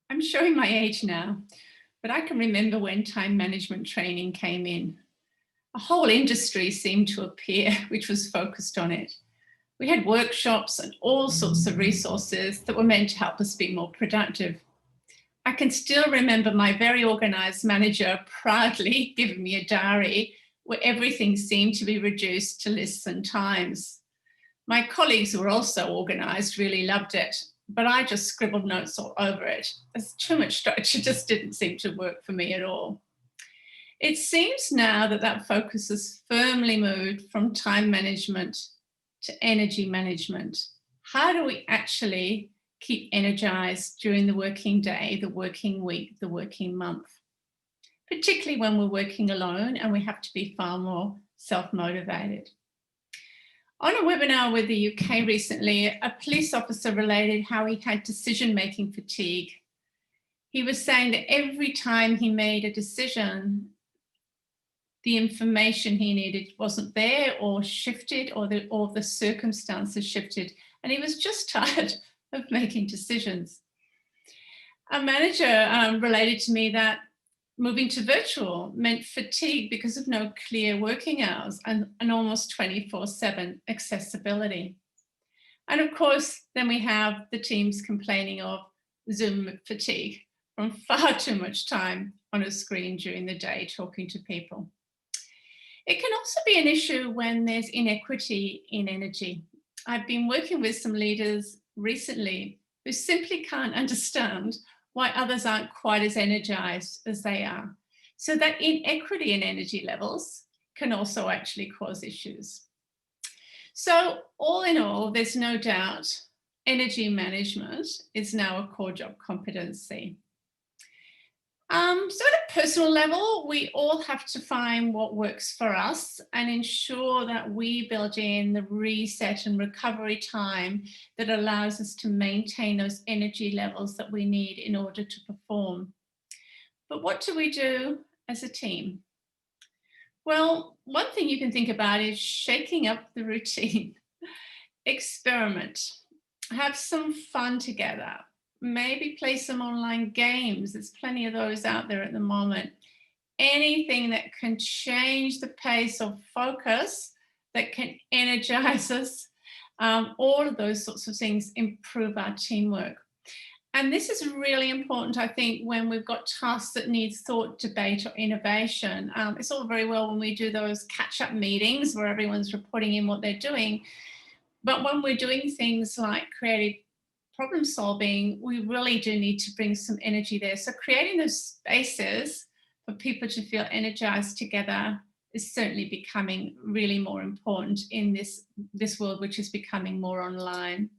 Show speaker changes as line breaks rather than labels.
I'm showing my age now, but I can remember when time management training came in. A whole industry seemed to appear which was focused on it. We had workshops and all sorts of resources that were meant to help us be more productive. I can still remember my very organised manager proudly giving me a diary where everything seemed to be reduced to lists and times. My colleagues who were also organised really loved it, but I just scribbled notes all over it. There's too much structure, just didn't seem to work for me at all. It seems now that that focus has firmly moved from time management to energy management. How do we actually keep energized during the working day, the working week, the working month? Particularly when we're working alone and we have to be far more self-motivated. On a webinar with the UK recently, a police officer related how he had decision-making fatigue. He was saying that every time he made a decision, the information he needed wasn't there or shifted, or the circumstances shifted, and he was just tired of making decisions. A manager related to me that moving to virtual meant fatigue because of no clear working hours and almost 24/7 accessibility. And of course, then we have the teams complaining of Zoom fatigue from far too much time on a screen during the day talking to people. It can also be an issue when there's inequity in energy. I've been working with some leaders recently who simply can't understand why others aren't quite as energized as they are. So that inequity in energy levels can also actually cause issues. So all in all, there's no doubt energy management is now a core job competency. So at a personal level, we all have to find what works for us and ensure that we build in the reset and recovery time that allows us to maintain those energy levels that we need in order to perform. But what do we do as a team? Well, one thing you can think about is shaking up the routine. Experiment. Have some fun together. Maybe play some online games. There's plenty of those out there at the moment. Anything that can change the pace of focus, that can energize us, all of those sorts of things improve our teamwork. And this is really important, I think, when we've got tasks that need thought, debate, or innovation. It's all very well when we do those catch-up meetings where everyone's reporting in what they're doing. But when we're doing things like creative problem solving, we really do need to bring some energy there. So creating those spaces for people to feel energized together is certainly becoming really more important in this world, which is becoming more online.